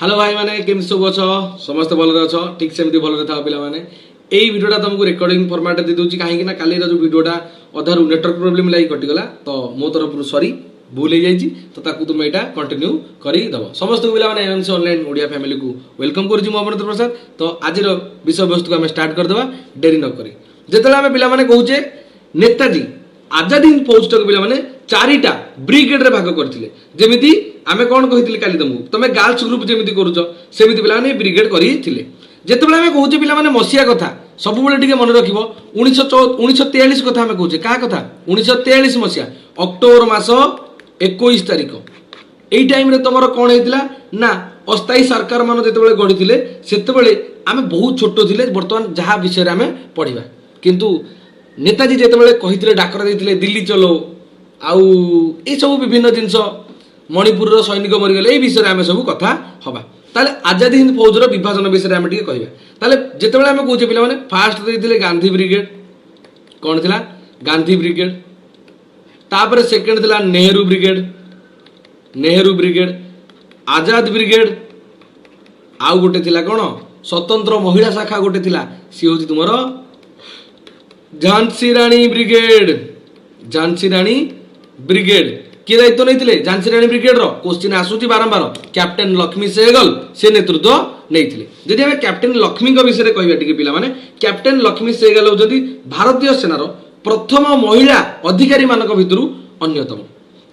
Hello भाई मैंने केमती सब अच्छ समस्त भल अच्छ ठीक सेमती भल था पिला माने एई वीडियोटा तुमको रिकॉर्डिंग फॉर्मेट दे दूची काहे ना काली जो वीडियोटा अधारू नेटवर्क प्रॉब्लम लागि कटिगला तो मो तरफ सॉरी भूल हो जाइए तो ताकू तुम यहाँ कंटिन्यू करदब समस्त पिला एमएमसी ऑनलाइन ओडिया फैमिली को वेलकम करुँ अमरेंद्र प्रसाद। तो आज विषय वस्तु को आम स्टार्ट करदे डेरी न करी जिते आम पे कहे नेताजी आजाद हिंद फौज टाक पे चारिटा ब्रिगेड भाग करते जमी आम कौन कही काली तुमको तुम गर्ल्स ग्रुप जमी करमी पे ब्रिगेड करते जिते आम कहे पे मसीहा कथा सब मन रख 1943 कथा आम कहे क्या कथा 1943 मसीहा अक्टोबर मास 21 तारिख यही टाइम तुम कौन होता ना अस्थायी सरकार मान जो गढ़ी से आम बहुत छोट थे बर्तमान जहाँ विषय आम पढ़ा किंतु नेताजी जिते कही डाकर देते दिल्ली चलो आउ ये सब विभिन्न जिनस मणिपुर सैनिक मरीगले ये विषय आम सब कथा हवा ताले आजाद हिंद फौजर विभाजन विषय आम कह ताले जिते आम कहे पे फास्ट देते गांधी ब्रिगेड कौन थी गांधी ब्रिगेड तापर सेकेंड थी नेहरू ब्रिगेड आजाद ब्रिगेड आउ गोटे थिला कौन स्वतंत्र महिला शाखा गोटे थिला सी हूँ तुम झांसी राणी ब्रिगेड किए दायित्व नहीं झांसी राणी ब्रिगेड रो क्वेश्चन आसूची बारंबार कैप्टेन लक्ष्मी सहगल से नेतृत्व नहीं जदि आम कैप्टेन लक्ष्मी विषय कहवा टी पे कैप्टेन लक्ष्मी सहगल होती भारतीय सेनार प्रथम महिला अधिकारी मान भितर अन्यतम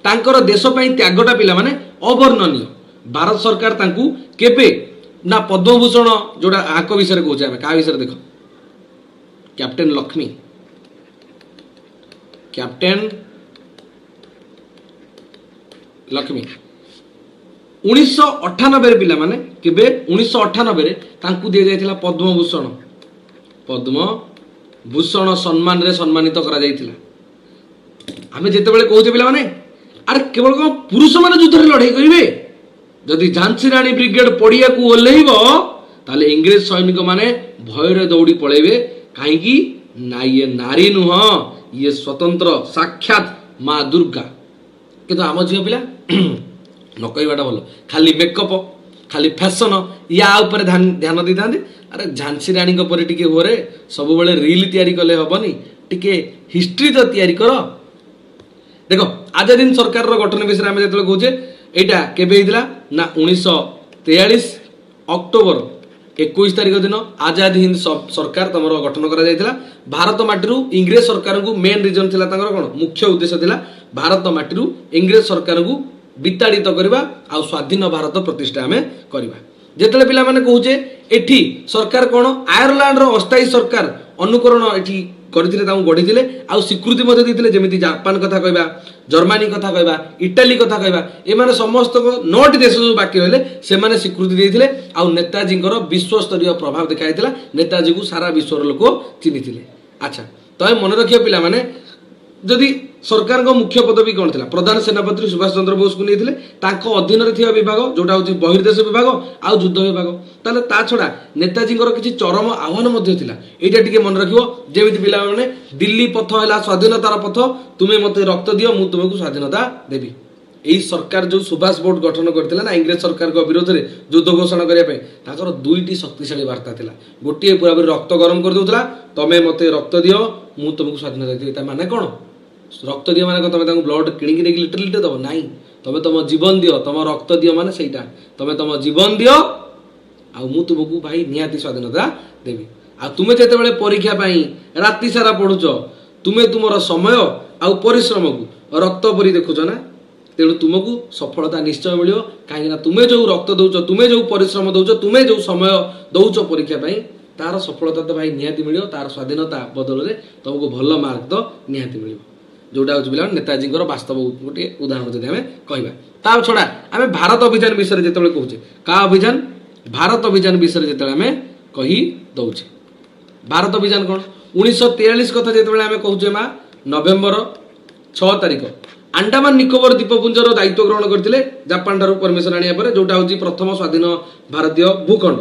तांकर देश त्यागटा पिला माने अवर्णनीय भारत सरकार तांकू केबे ना पद्मभूषण जोड़ा आक विषय कहे आम क्या विषय देख कैप्टेन लक्ष्मी कैप्टेन लक्ष्मी 1998 पिला माने केबे 1998 तांकू दिया जायतिला पद्मभूषण सम्मान रे सम्मानित करा जायतिला आमे जेते बेले कहूचे पिला माने अरे केवल कौन पुरुष मान युद्ध लड़ाई करेंगे जदि झांसी राणी ब्रिगेड पड़िया को ओह्लैब ताले इंग्रेज सैनिक माने भय दौड़ी पलैबे कहीं ना ये नारी नुह ये स्वतंत्र साक्षात माँ दुर्गा किंतु आम झील पिला न कहवाटा भल खाली मेकअप खाली फैशन या ऊपर ध्यान दे था अरे झांसी राणी पर टिके होरे सब बेले रील तैयारी कले हेनी टिके हिस्ट्री तो तैयारी कर देख आजाद हिंद सरकार गठन विषय आम जो कहे यहाँ केवे ना 1943 अक्टोबर 21 तारिख दिन आजाद हिंद सरकार तुम गठन करा भारत माटी इंग्रेज सरकार को मेन रिजन थी कौन मुख्य उद्देश्य थी भारत माटी इंग्रेज सरकार को विताड़ित करवा आ स्वाधीन भारत प्रतिष्ठा आम करवा जिते पिला माने कहे एठी सरकार कौन आयरलैंड अस्थायी सरकार अनुकरण एठी करथिले गढ़ी आउ स्वीकृति देते जमी जापान कथा कहवा जर्मनी कथा कहवा इटाली कथा कहवा एमाने समस्त 9टी देश जो बाकी रहे से स्वीकृति देते आउ नेताजी विश्वस्तरीय प्रभाव देखा नेताजी को सारा विश्वर लोक चिन्ही अच्छा तो मन रखिए पिला माने जदि सरकार को मुख्य पदवी कौन था प्रधान सेनापति सुभाष चंद्र बोस को नहीं अधीन विभाग जोटा हूँ बहिर्देश विभाग आउ युद्ध विभाग ताले ता छड़ा नेताजी किसी चरम आह्वान यहाँ टी मन रखियो जमी पिला दिल्ली पथ है स्वाधीनतार पथ तुम्हें मत रक्त दियो मु तुमको स्वाधीनता देवी यही सरकार जो सुभाष बोर्ड गठन करते ना इंग्रेज सरकार विरोध में युद्ध घोषणा करने दुईटी शक्तिशाली वार्ता था गोटे पूरा रक्त गरम कर दूसरा तुम्हें मत रक्त दियो मु तुमको स्वाधीनता देवी माने कौन रक्त दियो माने तुम ब्लड किणिकी नहीं लिटर लिटर दब ना तुम तुम जीवन दियो तुम रक्त दियो माने सहीटा तुम तुम जीवन दियो आ तुमको भाई निहाती स्वाधीनता देवी आ तुम्हें जिते परीक्षा राति सारा पढ़ुच तुम्हें तुम समय आउ परिश्रम को रक्त परी देखुच ना तेणु तुमको सफलता निश्चय मिल कहीं तुम्हें जो रक्त दौच तुम्हें जो परिश्रम दौच तुम्हें जो समय दौच परीक्षा तार सफलता तो भाई निहाती मिल तार स्वाधीनता बदल में तुमको भल मार्क तो निहाती मिल जोटा हूँ पिला नेताजी वास्तव गोटे उदाहरण जब आम कहवा छड़ा आम भारत अभियान विषय जो कहे क्या अभियान भारत अभियान विषय जो आम कही दौचे भारत अभियान कौन 1943 कथा जो आम कहे माँ नवेम्बर 6 तारिख अंडमान निकोबर द्वीपपुंजर दायित्व ग्रहण करते जापान ठार परमिशन आने जोटा हूँ प्रथम स्वाधीन भारतीय भूखंड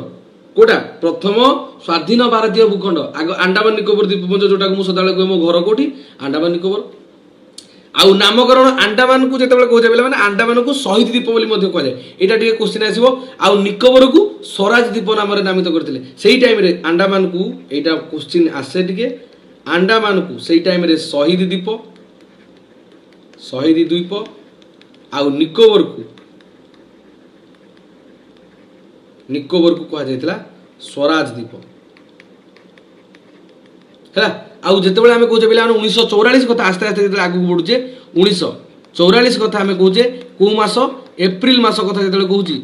कोटा प्रथम स्वाधीन भारतीय भूखंड आग अंडमान निकोबर द्वीपपुंज जोटा मुझे सदा कहे मो घर कौटी अंडमान निकोबर आउ नामकरण आंडामान को जिते कहे पे आंडामान को शहीद द्वीप बोली कहुए यहाँ टे क्वेश्चन आसो आउ निकोबर को स्वराज द्वीप नाम नामित करते से टाइम आंडामान को यहाँ क्वेश्चन आसे टे आंडामान को से टाइम शहीद द्वीप आउ निकोबर को कहुला स्वराज द्वीप है आउ जिते आम कहे पे 1944 कथा आस्ते आस्ते जो आगे बढ़ुचे 1944 कथा आम कहे कौ मास एप्रिल मास कथा जो कहूँ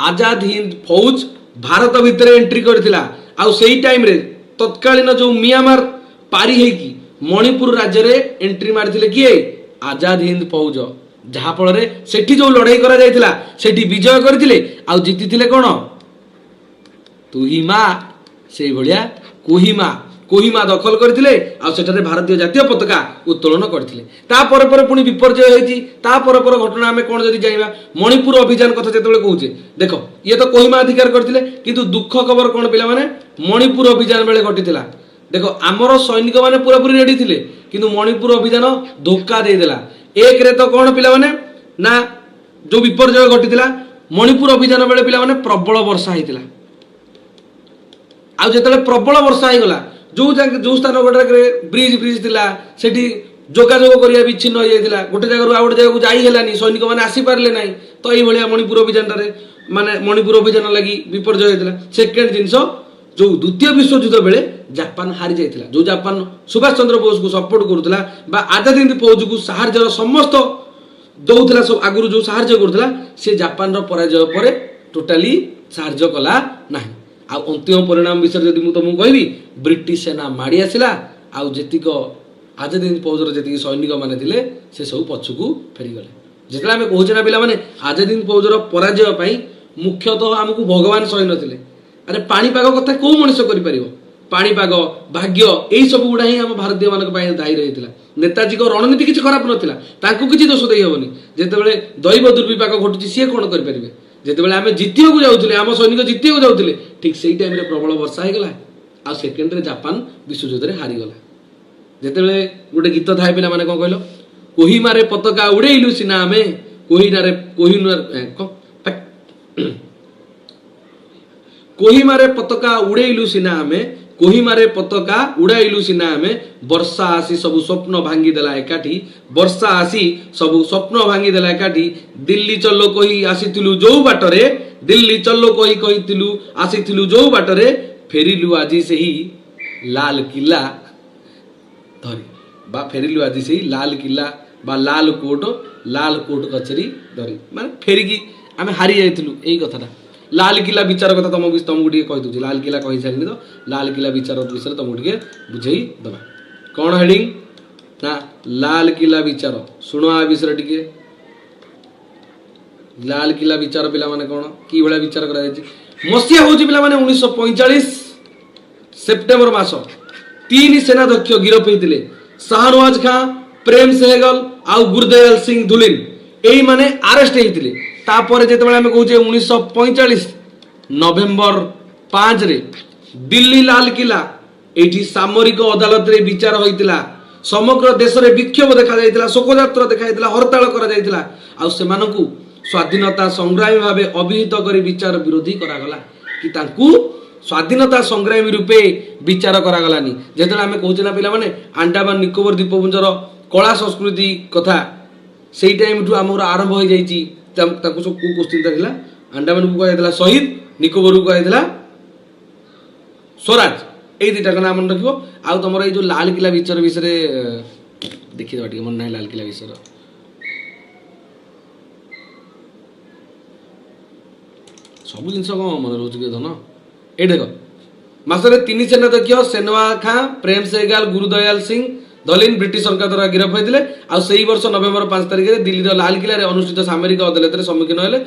आजाद हिंद फौज भारत भितर एंट्री करथिला आउ सेही टाइम रे तत्कालीन जो म्यांमार पारी हेकी मणिपुर राज्य रे एंट्री मारथिले किए आजाद हिंद फौज जहा फल सेठी जो लड़ाई करा जायथिला सेठी विजय करथिले आउ जीतिथिले कोन तुहिमा से भलिया कोहिमा दखल करथिले आ सेठारे भारतीय जातीय पताका उत्तोलन करथिले ता पर पुनी विपर्जय होईची ता पर घटना हमें कोन जदी जाइबा मणिपुर अभियान कथा जेतेबेले कहूचे देखो ये तो कोहिमा अधिकार करथिले किंतु दुख खबर कोन पिला माने मणिपुर अभियान बेले घटिथिला देखो आमर सैनिक माने पूरा पूरी रेडी थिले किंतु मणिपुर अभियान धोखा दे देला एक रे तो कोन पिला माने ना जो विपर्जय घटिथिला मणिपुर अभियान बेले पिला माने प्रबल वर्षा हेतिला आ जेतेबेले प्रबल वर्षा हे गला जो स्थान गोटे ब्रिज थिला सेठी जोगाजोग करिया विच्छिन्न हो जाइथिला गोटे जगह आ गोटे जगह जाई हेलानी सैनिक माने आसी पारले नाही तो एई भलिया मणिपुर अभियान रे माने मणिपुर अभियान लागि विपर्जय हेतिला सेकेंड जिंस जो द्वितीय विश्व युद्ध बेले जापान हारी जाइथिला जो जापान सुभाष चंद्र बोस को सपोर्ट करूथिला बा आजाद हिंद फौज को सहायतार समस्त दउथिला सब आगुरु जो सहायता करूथिला से जापान रो पराजय परे टोटाली सहायता कला नाही आ अंतिम परिणाम विषय जदि मु तुमको कहबी ब्रिटिश सेना माड़ी आसिला आउ जेतिक आजाद हिंद फौजर जेतिक सैनिक माने थिले से सब पछकू फेरी गले जेतला हमें कहूचे ना पिला माने आजाद हिंद फौजर पराजय पई मुख्यतः हमकु भगवान सही नथिले अरे पाणीपाग कथा को मनुष्य करि परिबो पाणीपाग भाग्य एई सब गुडा ही हम भारतीय मानक पई दायी रहितला नेताजी को रणनीति किछि खराब नथिला तांकु किछि दोष देई होबनी जेतेबेले दैव दुर्विपाक घटुची से कोन करि परिबे जेतेबेले आमे जितियो को जाउथिले आम सैनिक जितियो को जाउथिले ठीक सेही टाइम रे प्रबल वर्षा हे गला आ सेकेंड रे जापान विश्व युद्ध रे हारी गला जेतेबेले गोटे गीत थाए पिला माने कोन कहलो कोहिमारे पताका उड़ेइलु सिना आमे कोहिमारे पताका उड़ेइलु सिना आमे कोहिमारे पताका उड़ाइलु सिना आमे वर्षा आसी सब स्वप्न भांगी देला एकाठी वर्षा आसी सब स्वप्न भांगी देला एकाठी दिल्ली चलो कही आसीथिलु जो बाटरे दिल्ली चलो कही कहिथिलु आसीथिलु जो बाटरे फेरिलु आजी सेही लाल किला धरी बा फेरिलु आजी सेही लाल किला बा लाल कोट कचेरी धरी माने फेरिकी आमे हारी जाइथिलु एई कथाटा लाल किला विचार कथा तुमको टे कही दूसरी लाल किला कही सारे तो लाल किला विचार विषय तुमको टे बुझे दबा कौन हेडिंग ना लाल किला विचार शुण आ विषय टे लाल किला विचार पिला माने कौन कि भाया विचार करा मसीहा हूँ पिला माने 1945 सेप्टेम्बर मास 3 सेनाध्यक्ष गिरफ होते शाहनवाज खां प्रेम सहगल आउ गुरदयाल सिंह दुलिन यही माने अरेस्ट होते तापर जिते आम कहे 1945 नवेम्बर 5 रे दिल्ली लाल किला एठी सामरिक अदालत रे विचार होइतिला समग्र देश रे विक्षोभ देखा जाइतिला शोकयात्रा देखा जाइतिला हड़ताल करा जाइतिला आ सेमानकु स्वाधीनता संग्रामी भावे अभिहित करी विचार विरोधी करा गला कि तांकु स्वाधीनता संग्रामी रूपे विचार करा गलानी जेतले आमे कहूचे ना पिला माने अंडमान निकोबर द्वीपपुंजर कला संस्कृति कथा सेही टाइम ठु हमर आरंभ हो जाइची ताकू सब को क्वेश्चन था अंडमान को कहला शहीद निकोबर को कहला स्वराज ए दुटा का नाम रखियो आ तुम ये जो लाल किला विचार विषय देखी दबा मन ना लाल किला विषय सब जिन मन रोच धन ये देख मसरे 3 सेनाध्यक्ष शाहनवाज खां प्रेम सहगल गुरदयाल सिंह दलिन ब्रिटिश सरकार द्वारा गिरफ होते आई वर्ष नवेम्बर 5 तारिख में दिल्ली लाल किले अनुष्ठित सामरिक अदालत सम्मुखीन हेले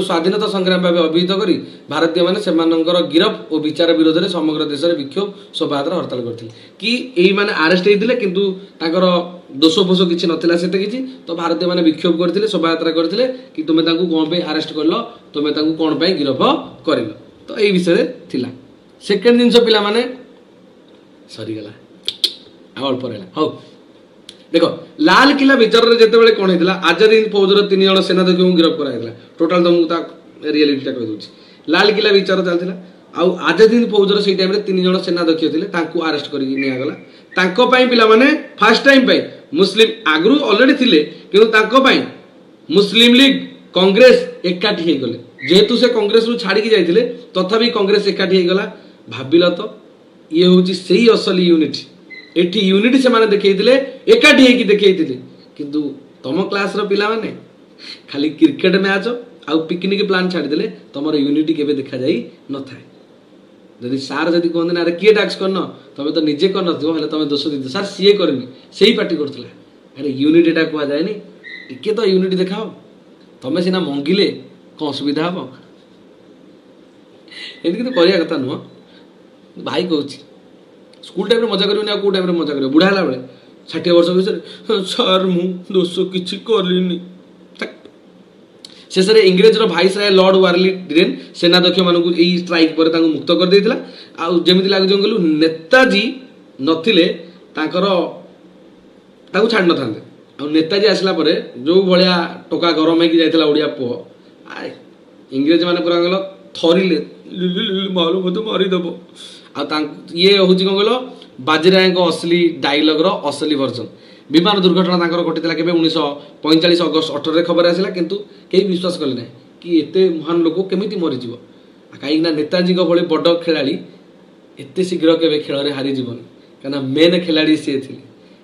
स्वाधीनता संग्राम भाव अभिहित कर भारतीय मैंने गिरफ और विचार विरोध में समग्र देश में विक्षोभ शोभायात्रा हड़ताल करते कि यही मैंने अरेस्ट होते किंतु दोष फोष किसी नाला से किसी तो भारतीय मैंने विक्षोभ करते शोभायात्रा करते कि तुम्हें कौन पे अरेस्ट कर तुम्हें कौन पे गिरफ कर तो यही विषय थिला सेकेंड जिनस पिला माने सरीगला अल्प रहा हौ देख लालकिला विचार में जिते कौन होता आजाद हिंद फौजर 3 जन सेनाध्यक्ष को गिरफ्त कराइला टोटाल तुमको रियलिटीटा कही दूसरी लालकिला विचार चलता आउ आजाद हिंद फौजर से टाइम 3 जन सेनाध्यक्ष थे आरेस्ट करगला पिला फास्ट टाइम मुस्लिम आगु अलरेडी थिले कि मुस्लिम लीग कांग्रेस एकाठी गले जेहेतु से कांग्रेस रु छाड़ी जाइए तथापि कांग्रेस एकाठी गला भाविल तो ये हूँ से असली यूनिटी एठी यूनिटी से माने देखैतिले एकाठी हेकी देखैतिले किंतु तम क्लास रो पिला माने खाली क्रिकेट मैच आउ पिकनिक प्लान छाड़ी देले तमर यूनिटी केबे देखा जाई न थाए जदि सार जदि कहते ना अरे किए टास्क करन तमे तो निजे कर नथियो हेले तमे दोष दी सर सीए करनी सेही पार्टी करथला अरे यूनिटी टा कुआ जाय नी टिके तो यूनिटी देखाओ तमे सिना मंगिले को असुविधा हबो एदिके तो करिया कथा नुह भाई कहूची स्कूल टाइम मजा कर कौ टाइम मजा कर बुढ़ा है बेले 60 वर्ष विषय सर मु दोष किसी कलिनी शेष में इंग्रेजर भाइस राय लॉर्ड वार्लिडेन सेनाध्यक्ष मानक स्ट्राइक पर मुक्त कर देइतिला आ जेमिति लागु कहलु नेताजी नथिले छाड़ न था नेताजी आसला परे जो भाया टोका गरम होगी जाइतिला ओडिया पुओ इंग्रेज माने पूरा गल थरिले मारो मत मारिदेव ये हूँ कौन कहल बाजीराय असली डायलग असली वर्जन विमान दुर्घटना घटी 1945 अगस्त 18 खबर आसला किंतु कहीं विश्वास कले ना कि एते महान लोक केमिति मरीज कहीं नेताजी भली बड़ खेलाड़ी एते शीघ्र के खेल में हारी जीवन कहीं मेन खेलाड़ी सी थे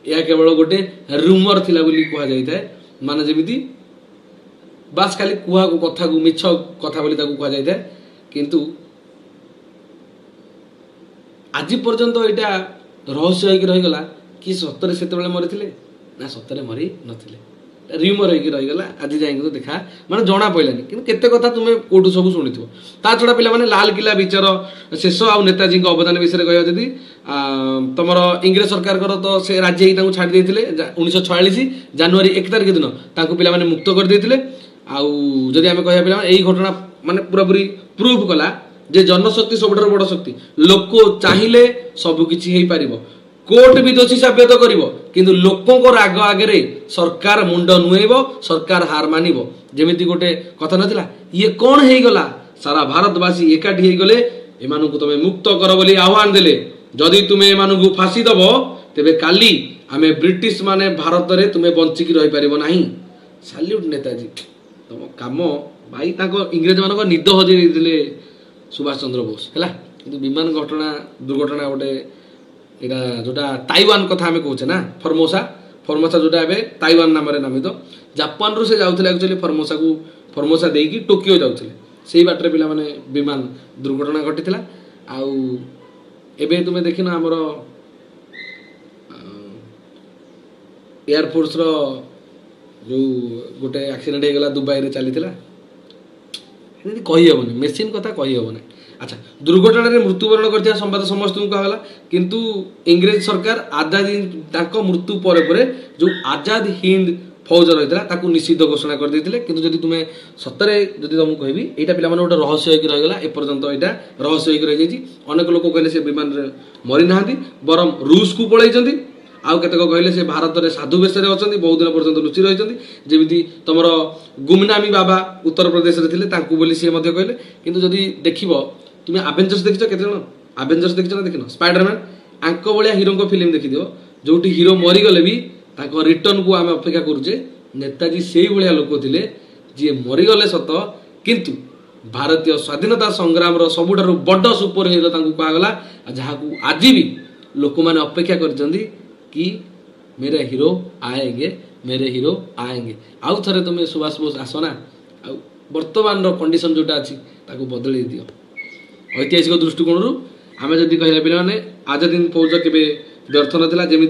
यह केवल गोटे रूमर थिला बोली कह जाए माने जमीती बास खाली कुआ को कथा को मिछ कथा बोली कह जाए किंतु आज पर्यंत यहाँ रहस्य होगी रहीगला कि सतरे से मरी ना सतरे मरी नथिले रिमर होगी रहीगला आज जाए तो देखा माने जना पड़ानी कि केते कथा तुम्हें कौटू सब शुणी ता छड़ा पे लालकिला विचार शेष आ नेताजी अवदान विषय कह जदि तुमर इंग्रेज सरकार तो से राज्य छाड़ देते 1946 जनवरी 1 तारिख दिन पे मुक्त कर देते आदि आम कह पे यही घटना माने पूरापूरी प्रूफ कला जे जनशक्ति सब बड़ शक्ति लोक चाहिए सबकि हो पार कोर्ट भी दोषी सब्यत कर लोकों राग आगे सरकार मुंड नुएब सरकार हार मानिब जमीती गोटे कथा नाला ये कौन हो गला सारा भारतवासी एकाठी हो गले एमानू तुम मुक्त कर बोली आह्वान देले जदि तुम्हें एमानू फांसी दब तेबे काली आमे ब्रिटिश माने भारत रे तुम्हें बंचिकी रही पारिबो नाही सैल्यूट नेताजी तुम काम भाई इंग्रेज मान निद हजई देते सुभाष चंद्र बोस है कि विमान घटना दुर्घटना गोटे यहाँ जोटा ताइवान कथा आम कहे ना फर्मोसा फर्मोसा जोटा ए ताइवान नाम नामित जापान रु से जाऊे एक्चुअली फर्मोसा देकी टोकियो जाऊे से बाटर पिला माने विमान दुर्घटना घटी आउ एबे तुम देखना आमर एयरफोर्स रो जो गोटे एक्सीडेंट होगा दुबई रे चली कही हेनी मेसीन कथा कही हेनी अच्छा दुर्घटना मृत्युवरण कर संवाद समस्त को कहला किंतु इंग्रेज सरकार आजाद हिंद मृत्यु पर जो आजाद हिंद फौज रही है निषिद्ध घोषणा कर देते किंतु जदि तुम्हें सतरे जदि तुमको कहबी यहाँ पे गोटे रहस्य होगी रहीगला एपर्यंत यहाँ रहस्य होगी रही अनेक लोग कहले से विमान मरी ना बरम रूस को पलैंती आउ केतक कहले से भारत में साधु बेश अच्छा बहुत दिन पर्यटन लुचि रही जमी तुम गुमनामी बाबा उत्तर प्रदेश में थे बोली सी कहले किंतु जदि देख तुम्हें आवेंजर्स देखिछ केते जण आवेंजर्स देखिछ ना देखिन स्पाइडरमैन आंक भाया हिरो फिल्म देखिदियो जो हिरो मरीगले भी रिटर्न को आम अपेक्षा करुचे नेताजी से भाया लोक थे जी मरीगले सत किंतु भारतीय स्वाधीनता संग्राम सबुठ बड़ सुपर हिरो कहगला जहाँ आज भी लोक मैंने अपेक्षा कर कि मेरे हीरो आएंगे आउ थे तुम सुभाष बोस आसना बर्तमान कंडीशन जोटा अच्छी बदल दियो ऐतिहासिक दृष्टिकोण आम जदि कहला पे मैंने आजाद हिंद फौज के व्यर्थ नाला जमी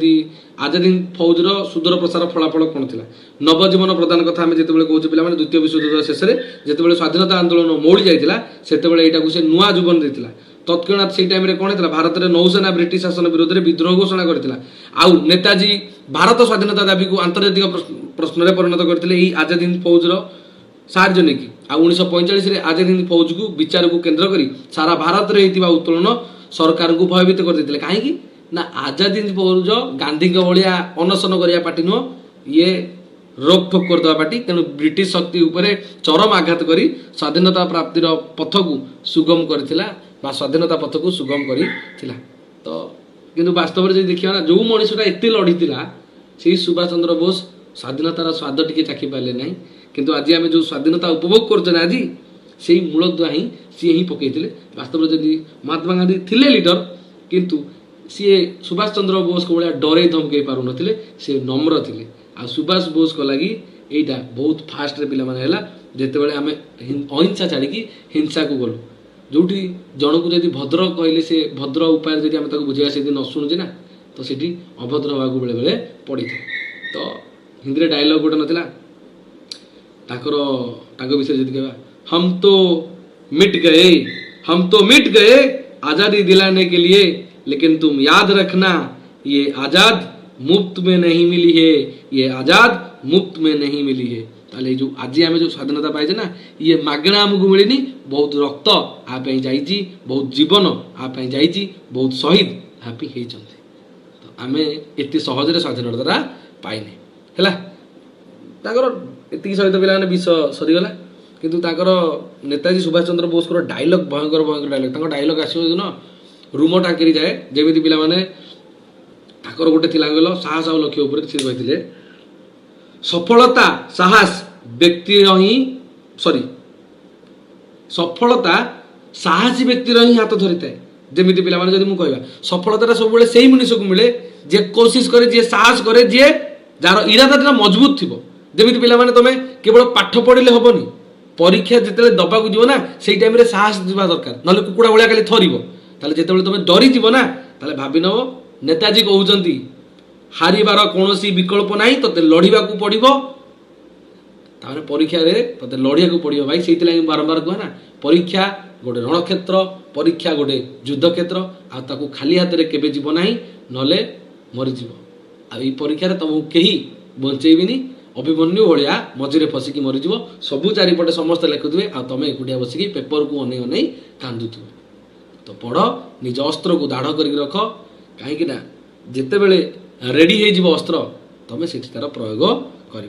आजाद हिंद फौजर सुदूर प्रसार फलाफल कौन था नवजीवन प्रदान कथा आम जिते कहूँ पे द्वितीय विश्वयुद्ध शेष में जिते स्वाधीनता आंदोलन मौली जाता से यहाँ नुआ जीवन देता तत्क्षणात से टाइम कौन होता भारत में नौसेना ब्रिटिश शासन विरोध में विद्रोह घोषणा करता आउ नेताजी भारत स्वाधीनता दाबी को आंतर्जातिक प्रश्न में परिणत करते आजाद हिंद फौजर साहाଯ୍य नहीं कि 1945 आजाद हिंद फौज को विचार को केन्द्र कर सारा भारत में होता उत्तोलन सरकार को भयभीत कर देते कहीं ନା ଆଜାଦି ଫୌଜ ଗାନ୍ଧୀଙ୍କ ଭଳିଆ ଅନଶନ କରିବା ପାର୍ଟି ନୁହଁ, ଇଏ ରୋକଠୋକ କରିଦେବା ପାର୍ଟି। ତେଣୁ ବ୍ରିଟିଶ ଶକ୍ତି ଉପରେ ଚରମ ଆଘାତ କରି ସ୍ୱାଧୀନତା ପ୍ରାପ୍ତିର ପଥକୁ ସୁଗମ କରିଥିଲା ବା ସ୍ୱାଧୀନତା ପଥକୁ ସୁଗମ କରିଥିଲା। ତ କିନ୍ତୁ ବାସ୍ତବରେ ଯଦି ଦେଖିବା ନା, ଯେଉଁ ମଣିଷଟା ଏତେ ଲଢ଼ିଥିଲା ସେଇ ସୁଭାଷ ଚନ୍ଦ୍ର ବୋଷ ସ୍ୱାଧୀନତାର ସ୍ୱାଦ ଟିକେ ଚାଖି ପାରିଲେ ନାହିଁ। କିନ୍ତୁ ଆଜି ଆମେ ଯେଉଁ ସ୍ୱାଧୀନତା ଉପଭୋଗ କରୁଛେ ନା, ଆଜି ସେଇ ମୂଳଦୁଆ ହିଁ ସିଏ ହିଁ ପକେଇଥିଲେ। ବାସ୍ତବରେ ଯଦି ମହାତ୍ମା ଗାନ୍ଧୀ ଥିଲେ ଲିଡର, କିନ୍ତୁ ସିଏ ସୁଭାଷ ଚନ୍ଦ୍ର ବୋଷଙ୍କ ଭଳିଆ ଡରେଇ ଧମକେଇ ପାରୁନଥିଲେ, ସେ ନମ୍ର ଥିଲେ। ଆଉ ସୁଭାଷ ବୋଷଙ୍କ ଲାଗି ଏଇଟା ବହୁତ ଫାଷ୍ଟରେ ପିଲାମାନେ ହେଲା, ଯେତେବେଳେ ଆମେ ଅହିଂସା ଛାଡ଼ିକି ହିଂସାକୁ ଗଲୁ। ଯେଉଁଠି ଜଣକୁ ଯଦି ଭଦ୍ର କହିଲେ ସେ ଭଦ୍ର ଉପାୟରେ ଯଦି ଆମେ ତାକୁ ବୁଝେଇବା, ସେ ଯଦି ନ ଶୁଣୁଛି ନା, ତ ସେଠି ଅଭଦ୍ର ହେବାକୁ ବେଳେବେଳେ ପଡ଼ିଥାଏ। ତ ହିନ୍ଦୀରେ ଡାଇଲଗ୍ ଗୋଟେ ନଥିଲା ତାଙ୍କ ବିଷୟରେ ଯଦି କହିବା, हम तो मिट गए आज़ादी दिलाने के लिए, लेकिन तुम याद रखना ये आज़ाद मुफ्त में नहीं मिली है, ये आज़ाद मुफ्त में नहीं मिली है। ताले जो आज आम जो स्वाधीनता पाइजे ना, ये मागणा आमको मिलनी, बहुत रक्त आप जाइए, बहुत जीवन आप जाइए, बहुत शहीद आप होती। तो आम एत सहजरे स्वाधीनता पाइने है। एति सहित पे विष सरीगला। किंतु ताकर नेताजी सुभाष चंद्र बोस डायलॉग भयंकर भयंकर डायलॉग डायलॉग आसो दिन रूम टांकी जाए, जमी पिला माने ताकर गोटे थिला गल साहस और लक्ष्य उपर से कहते सफलता साहस व्यक्ति ही सफलता साहसी व्यक्तिर ही हाथ धरी थाए। जमी पिला माने जदि मु कहबा सफलता सब बेले सेही मनुष्य को मिले जे कोशिश करे, जे साहस करे, जे जार इरादा मजबूत थिबो। जमी पिला माने तमे केवल पाठ पढ़िले हबनी, परीक्षा जिते दबा को जीव ना से टाइम साहस दिवा दरकार, ना कुकुड़ा भाया खाली थरब। ताले जिते तुम डरी जीव ना, ताले भावी नब नेताजी कहते हारिबार कौन विकल्प ना, ते लड़वा पड़ो। परीक्षा ते लड़िया पड़ो भाई। से बारंबार कह ना, परीक्षा गोटे रणक्षेत्र, परीक्षा गोटे युद्ध क्षेत्र। आपको खाली हाथ में केवे जीव ना, नले मरीज। आई परीक्षा तुमको कहीं बचेबी। अभिमन्यु भाया मझे फसिकी मरीज। सबू चारिपटे समस्ते लिखुवे, आ तुम एकुटिया बसिकी पेपर को अनै अनै कांदुथ। तो पढ़, निज अस्त्र को दाढ़ कर रख, कहीं जिते बड़े रेडी हो अस्त्र तुम से तार प्रयोग कर।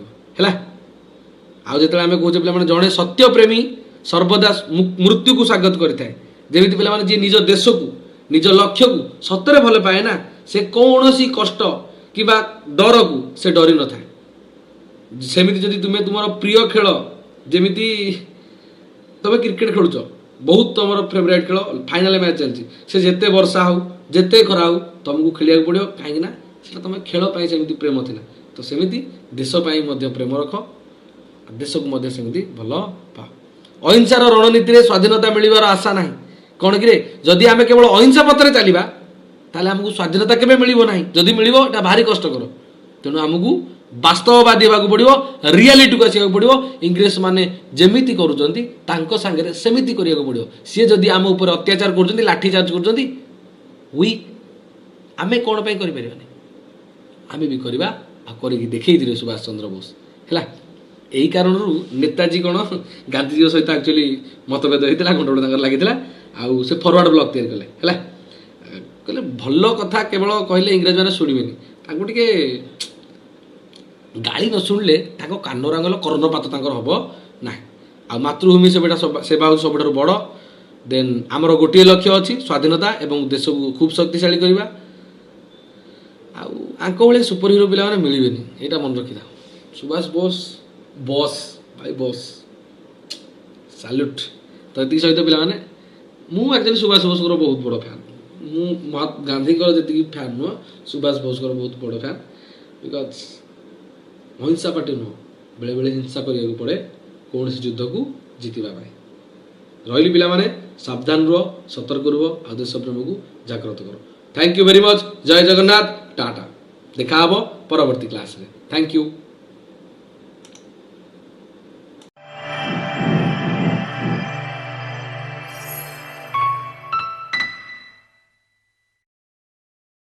आते आम कहे पे जड़े सत्य प्रेमी सर्वदा मृत्यु को स्वागत करें। जमी पे जी निज देश को निज लक्ष्य को सतरे भल पाए ना, से कौन कष्ट कि डर को से डरी न था। सेमिति जदि तुम्हें तुम प्रिय खेल जमीती तुम क्रिकेट खेलुच, बहुत तुम फेवरेट खेल फाइनाल मैच चलती, से जिते वर्षा हो जिते खरा हो तुमको खेलिया पड़ो। कहीं तुम खेल सेमती प्रेम थिला। तो सेमिति देश प्रेम रख, देश को सेमती भल पाओ। अहिंसार रणनीति में स्वाधीनता मिलवार आशा ना। कौन कि जदि आम केवल अहिंसा पथरे चलवा ताले आमको स्वाधीनता केवे मिलिबो नाही। जदि मिलिबो एटा भारी कष्टकर। तेणु आमको वास्तववादी होगा पड़ो, रियालिटी को आसवाक पड़ो। इंग्रेज माने जेमिति करुचंती तांको सांगरे सेमिति करिया पड़ो। सी जदि आम उपर अत्याचार करुचंती, लाठी चार्ज करुचंती, वी आमे कोन पई करि परिबानी, आमे भी करबा आ करिकि देखै दिले सुभाष चंद्र बोस हैला। एही कारण नेताजी कोन गांधीजी सहित एक्चुअली मतभेद होइतिला, गंडगोल तांकर लागितिला। आ से फॉरवर्ड ब्लॉक तैयार कले हैला। कहले भल कथा केवल कहले इंग्रेज माने सुनिबेनी, तांको टिके गाड़ी न शुणिले कानरांगल कर्णपात हम ना। आ मातृभूमि सेवा सेवा सब बड़। देन आमर गोटे लक्ष्य अच्छी स्वाधीनता एवं देश को खूब शक्तिशाली करवा। आंक भाई सुपर हिरो पिला माने मिलबेनी, एटा मन रखी था। सुभाष बोस बॉस भाई बॉस सैल्यूट। तो ये सहित पिला माने मु एक्चुअली सुभाष बोस बहुत बड़ फैन। मु गांधी जी फैन नुह, सुभाष बोस बहुत बड़ फैन। बिकज अहिंसा पार्टी नुह, बेले बेले हिंसा करिया पड़े कौन युद्ध को जीतवा। रही पिला माने सावधान रुह, सतर्क रुह, आ देश प्रेम को जागृत करो। Thank you very much. जय जगन्नाथ, टाटा। देखा परवर्ती क्लास में। Thank you.